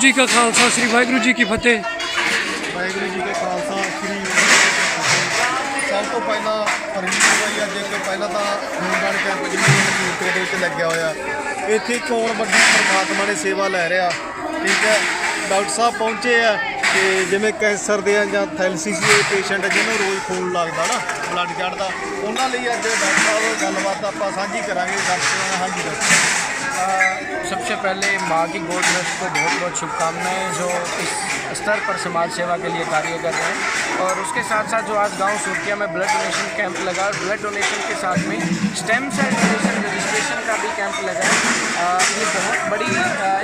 जी का खालसा श्री वाहिगुरू जी की फतेह। वाहिगुरू जी का खालसा श्री सब तो पहला फरवरी होई अज एक पहला तो खूनदान कैंप यूनिट ਦੇ ਵਿੱਚ ਲੱਗਿਆ ਹੋਇਆ ਇੱਥੇ ਚੋਣ ਵੱਡੀ ਪਰਮਾਤਮਾ ਨੇ ਸੇਵਾ ਲੈ ਰਿਹਾ। ਠੀਕ ਹੈ, ਡਾਕਟਰ ਸਾਹਿਬ ਪਹੁੰਚੇ ਆ ਤੇ ਜਿਵੇਂ ਕੈਂਸਰ ਦੇ ਜਾਂ ਥੈਲੇਸੀਮੀਆ ਦੇ ਪੇਸ਼ੈਂਟ ਜਿਹਨੂੰ ਰੋਜ਼ ਖੂਨ ਲੱਗਦਾ ਨਾ ਬਲੱਡ ਚੜ੍ਹਦਾ ਉਹਨਾਂ ਲਈ ਅੱਜ ਡਾਕਟਰ ਸਾਹਿਬ ਗੱਲਬਾਤ ਆਪਾਂ ਸਾਂਝੀ ਕਰਾਂਗੇ। ਡਾਕਟਰ ਹਾਂਜੀ ਡਾਕਟਰ सबसे पहले माँ की गोद ट्रस्ट को बहुत बहुत शुभकामनाएं जो इस स्तर पर समाज सेवा के लिए कार्य कर रहे हैं। और उसके साथ साथ जो आज गांव सुरखिया में ब्लड डोनेशन कैंप लगा और ब्लड डोनेशन के साथ में स्टेम सेल डोनेशन रजिस्ट्रेशन का भी कैंप लगा है। ये बहुत बड़ी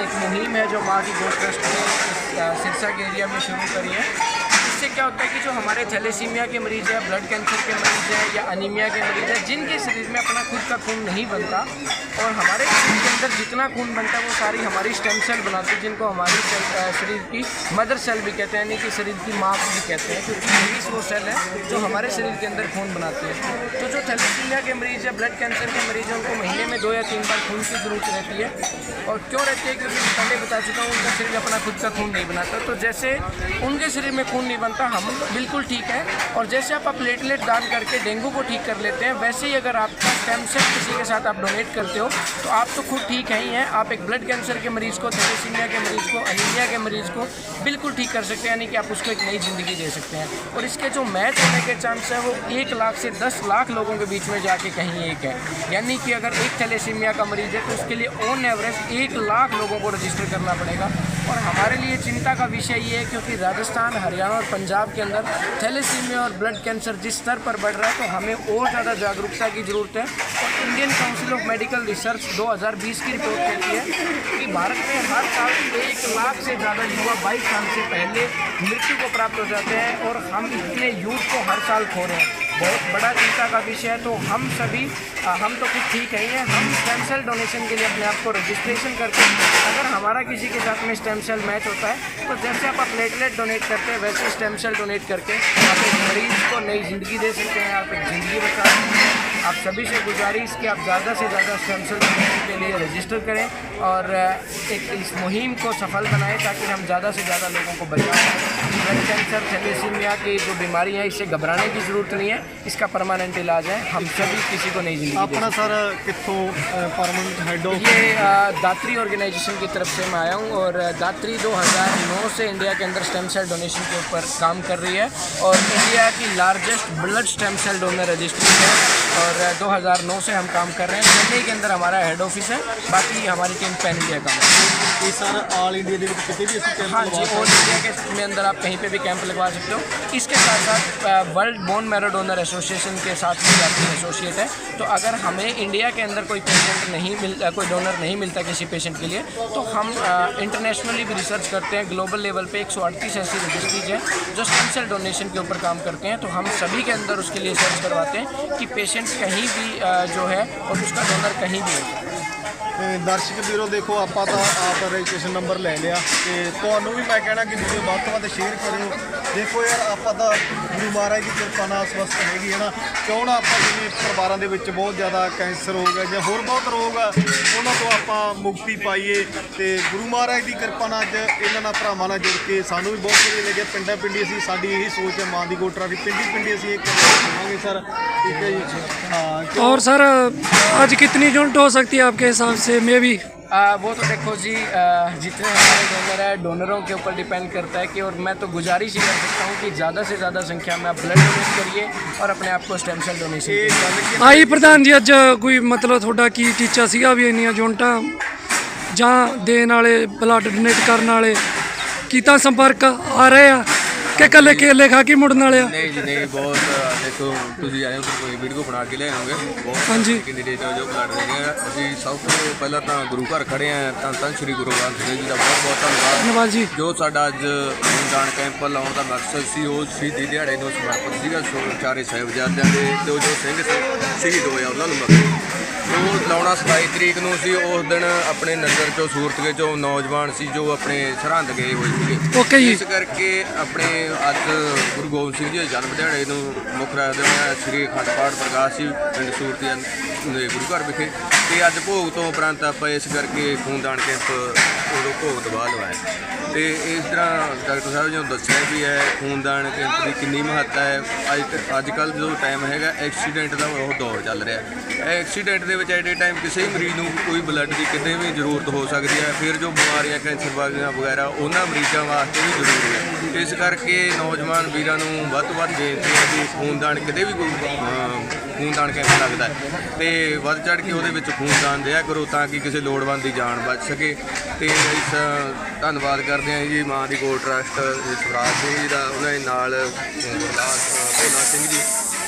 एक मुहिम है जो माँ की गोद ट्रस्ट ने सिरसा के एरिया में शुरू करी है। इससे क्या होता है कि जो हमारे थैलेसीमिया के मरीज़ हैं, ब्लड कैंसर के मरीज़ हैं या अनीमिया के मरीज़ हैं जिनके शरीर में अपना खुद का खून नहीं बनता और हमारे शरीर के अंदर जितना खून बनता है वो सारी हमारी स्टेम सेल बनाती है, जिनको हमारी शरीर की मदर सेल भी कहते हैं, यानी कि शरीर की माँ भी कहते हैं, क्योंकि यही वो सेल है जो हमारे शरीर के अंदर खून बनाती है। तो जो थैलेसीमिया के मरीज़ या ब्लड कैंसर के मरीज़ हैं उनको महीने में 2 या 3 बार खून की ज़रूरत रहती है। और क्यों रहती है? क्योंकि पहले बता चुका हूँ उनका शरीर अपना खुद का खून नहीं बनाता। तो जैसे उनके शरीर में खून नहीं बनता, हम बिल्कुल ठीक है। और जैसे आप प्लेटलेट दान करके डेंगू को ठीक कर लेते हैं, वैसे ही अगर आपका स्टेम सेल किसी के साथ आप डोनेट करते हो तो आप तो खुद ठीक है ही हैं, आप एक ब्लड कैंसर के मरीज़ को, थैलेसीमिया के मरीज़ को, अनीमिया के मरीज़ को बिल्कुल ठीक कर सकते हैं, यानी कि आप उसको एक नई ज़िंदगी दे सकते हैं। और इसके जो मैच होने के चांस है वो 1 लाख से 10 लाख लोगों के बीच में जाके कहीं एक है। यानी कि अगर एक थैलेसीमिया का मरीज़ है तो उसके लिए ऑन एवरेज 1 लाख लोगों को रजिस्टर करना पड़ेगा। और हमारे लिए चिंता का विषय ये है क्योंकि राजस्थान, हरियाणा और पंजाब के अंदर थैलेसीमिया और ब्लड कैंसर जिस स्तर पर बढ़ रहा है तो हमें और ज़्यादा जागरूकता की ज़रूरत है। और Indian council of medical research 2020 की रिपोर्ट कहती है कि भारत में हर साल 1 लाख से ज़्यादा युवा 22 साल से पहले मृत्यु को प्राप्त हो जाते हैं और हम इतने यूथ को हर साल खो रहे हैं। बहुत बड़ा चिंता का विषय है। तो हम सभी हम तो कुछ ठीक है, हम स्टेम सेल डोनेशन के लिए अपने आप को रजिस्ट्रेशन करके अगर हमारा किसी के साथ में स्टेम सेल मैच होता है तो जैसे आप प्लेटलेट डोनेट करते हैं वैसे स्टेम सेल डोनेट करके आप एक मरीज़ को नई ज़िंदगी दे सकते हैं, आप एक ज़िंदगी बचा सकते हैं। आप सभी से गुजारिश कि आप ज़्यादा से ज़्यादा स्टेम सेल डोनेशन के लिए रजिस्टर करें और एक इस मुहिम को सफल बनाएं ताकि हम ज़्यादा से ज़्यादा लोगों को बचा सकें। ब्लड कैंसर, थैलेसीमिया की जो बीमारी है इससे घबराने की ज़रूरत नहीं है, इसका परमानेंट इलाज है। हम सभी किसी को नई ज़िंदगी अपना सर कितों परमानेंट हेड ऑफ ये दात्री ऑर्गेनाइजेशन की तरफ से मैं आया हूँ और दात्री 2009 से इंडिया के अंदर स्टेम सेल डोनेशन के ऊपर काम कर रही है और इंडिया की largest blood stem cell donor registry है। और 2009 से हम काम कर रहे हैं। चेन्नई के अंदर हमारा हेड ऑफिस है, बाकी हमारी टीम पैन इंडिया का ये सर ऑल इंडिया के किसी भी कैंप हाँ जी, ऑल इंडिया के अंदर आप कहीं पे भी कैंप लगवा सकते हो। इसके साथ साथ world bone marrow donor association के साथ भी आपकी एसोसिएट है। तो अगर हमें इंडिया के अंदर कोई पेशेंट नहीं मिलता, कोई डोनर नहीं मिलता किसी पेशेंट के लिए, तो हम इंटरनेशनली भी रिसर्च करते हैं। ग्लोबल लेवल पे 138 ऐसी रजिस्ट्रीज हैं जो स्टेम सेल डोनेशन के ऊपर काम करते हैं। तो हम सभी के अंदर उसके लिए सर्च करवाते हैं कि पेशेंट कहीं भी जो है और उसका डोनर कहीं भी हो। दर्शक ਵੀਰੋ देखो आप रजिस्ट्रेशन नंबर ले लिया तो ਤੁਹਾਨੂੰ भी मैं कहना कि वीडियो ਵੱਧ ਤੋਂ ਵੱਧ शेयर करो। देखो यार ਆਪਾਂ ਤਾਂ ਗੁਰੂ ਮਹਾਰਾਜ ਦੀ ਕਿਰਪਾ ਨਾਲ ਸਵਸਥ ਹੈਗੀ ਹੈ ਨਾ, ਕਿਉਂ ਨਾ ਆਪਾਂ ਜਿਵੇਂ ਪਰਿਵਾਰਾਂ ਦੇ ਵਿੱਚ ਬਹੁਤ ਜ਼ਿਆਦਾ ਕੈਂਸਰ ਹੋ ਗਿਆ ਜਾਂ ਹੋਰ ਬਹੁਤ ਰੋਗ ਆ ਉਹਨਾਂ ਤੋਂ ਆਪਾਂ ਮੁਕਤੀ ਪਾਈਏ। ਤੇ ਗੁਰੂ ਮਹਾਰਾਜ ਦੀ ਕਿਰਪਾ ਨਾਲ ਅੱਜ ਇਹਨਾਂ ਨਾਲ ਭਰਾਵਾਂ ਨਾਲ ਜੁੜ ਕੇ ਸਾਨੂੰ ਵੀ ਬਹੁਤ ਵਧੀਆ ਲੱਗਿਆ। ਪਿੰਡਾਂ ਪਿੰਡੀ ਅਸੀਂ ਸਾਡੀ ਇਹੀ ਸੋਚ ਹੈ ਮਾਂ ਦੀ ਗੋਟਰਾ ਦੀ ਪਿੰਡੀ ਅਸੀਂ एक करेंगे सर। ठीक है जी। हाँ और सर आज कितनी यूनिट हो सकती है आपके हिसाब से? मैं भी वो तो देखो जी, जितने हमारे डोनर है डोनरों के ऊपर डिपेंड करता है कि और मैं तो गुजारिश ही कर सकता हूँ कि ज़्यादा से ज़्यादा संख्या में आप ब्लड डोनेट करिए और अपने आप को स्टेम सेल डोनेशन। आई प्रधान जी अज कोई मतलब थोड़ा की टीचा सीगा भी इन्नियां यूनिटां जां देण वाले ब्लड डोनेट करने वाले कीता संपर्क आ रहे हैं कि कल्ले केले खा के मुड़न वाले? नहीं जी नहीं, बहुत देखो तुझे आए हो कोई वीडियो बना के ले आओगे बहुत हाँ जी कैंਡੀਡੇਟ जो ब्लड देंगे। ਅਸੀਂ ਸਭ ਤੋਂ ਪਹਿਲਾਂ ਤਾਂ ਗੁਰੂ ਘਰ ਖੜੇ ਆਂ, ਤਾਂ ਸ਼੍ਰੀ ਗੁਰੂ ਗ੍ਰੰਥ ਸਾਹਿਬ ਜੀ ਦਾ ਬਹੁਤ ਬਹੁਤ धन्यवाद जी। ਜੋ ਸਾਡਾ ਅੱਜ ਖੂਨਦਾਨ ਕੈਂਪ ਲਾਉਣ ਦਾ ਮਕਸਦ ਸੀ ਉਹ ਸ਼ਹੀਦੀ ਦਿਹਾੜੇ ਨੂੰ ਸਮਰਪਿਤ ਸੀਗਾ। ਚਾਰੇ ਸਾਹਿਬਜ਼ਾਦਿਆਂ ਦੇ ਜੋ ਸਿੰਘ ਸ਼ਹੀਦ ਹੋਏ ਉਹਨਾਂ ਨੂੰ ਮਕਸਦ ਉਹ ਲਾਉਣਾ 27 ਤਰੀਕ ਨੂੰ ਸੀ। ਉਸ ਦਿਨ ਆਪਣੇ ਨਗਰ ਚੋਂ ਸੂਰਤਗੇ ਚੋਂ ਨੌਜਵਾਨ ਸੀ ਜੋ ਆਪਣੇ ਸਰਹੰਦ ਗਏ ਹੋਏ ਸੀਗੇ। ओके जी। ਇਸ ਕਰਕੇ ਆਪਣੇ ਅੱਜ ਗੁਰੂ ਗੋਬਿੰਦ ਸਿੰਘ ਜੀ ਦੇ ਜਨਮ ਦਿਹਾੜੇ ਨੂੰ ਮੁੱਖ ਰੱਖਦੇ ਹੋਏ ਸ੍ਰੀ ਅਖੰਡ ਪਾਠ ਪ੍ਰਕਾਸ਼ ਸੀ ਪਿੰਡ ਸੂਰਤੀਆਂ ਦੇ ਗੁਰੂ ਘਰ ਵਿਖੇ। ਤੇ ਅੱਜ ਭੋਗ ਤੋਂ ਉਪਰੰਤ ਆਪਾਂ ਇਸ ਕਰਕੇ ਖੂਨਦਾਨ ਕੈਂਪ ਉਦੋਂ ਭੋਗ ਦਬਾ ਲਵਾਇਆ। ਤੇ ਇਸ ਤਰ੍ਹਾਂ ਡਾਕਟਰ ਸਾਹਿਬ ਜੀ ਨੂੰ ਦੱਸਿਆ ਵੀ ਹੈ ਖੂਨਦਾਨ ਕੈਂਪ ਦੀ ਕਿੰਨੀ ਮਹੱਤਤਾ ਹੈ। ਅੱਜ ਕੱਲ੍ਹ ਜੋ ਟਾਈਮ ਹੈਗਾ ਐਕਸੀਡੈਂਟ ਦਾ ਬਹੁਤ ਦੌਰ ਚੱਲ ਰਿਹਾ। ਐਕਸੀਡੈਂਟ ਦੇ ਵਿੱਚ ਐਟ ਏ ਟਾਈਮ ਕਿਸੇ ਵੀ ਮਰੀਜ਼ ਨੂੰ ਕੋਈ ਬਲੱਡ ਦੀ ਕਿਤੇ ਵੀ ਜ਼ਰੂਰਤ ਹੋ ਸਕਦੀ ਹੈ। ਫਿਰ ਜੋ ਬਿਮਾਰੀਆਂ ਕੈਂਸਰ ਵਗੈਰਾ ਉਹਨਾਂ ਮਰੀਜ਼ਾਂ ਵਾਸਤੇ ਵੀ ਜ਼ਰੂਰੀ ਹੈ। ਇਸ ਕਰਕੇ ਨੌਜਵਾਨ ਵੀਰਾਂ ਨੂੰ ਵੱਧ ਤੋਂ ਵੱਧ ਬੇਨਤੀ ਹੈ ਕਿ ਖੂਨਦਾਨ ਕਿਤੇ ਵੀ ਕੋਈ ਖੂਨਦਾਨ ਕੈਂਪ ਲੱਗਦਾ ਹੈ ਤੇ ਵੱਧ ਚੜ੍ਹ ਕੇ ਉਹਦੇ ਵਿੱਚ ਖੂਨਦਾਨ ਦਿਆ ਕਰੋ ਤਾਂ ਕਿ ਕਿਸੇ ਲੋੜਵੰਦ ਦੀ ਜਾਨ ਬਚ ਸਕੇ। ਤੇ ਇਸ ਧੰਨਵਾਦ ਕਰਦੇ ਹਾਂ ਜੀ ਮਾਂ ਦੀ ਗੋਲਡ ਟਰੱਸਟ ਸਵਰਾਜ ਸਿੰਘ ਜੀ ਦਾ, ਉਹਨਾਂ ਦੇ ਨਾਲ ਭੋਲਾ ਸਿੰਘ ਜੀ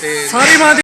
ਤੇ ਸਾਰੀ ਮਾਂ ਦੀ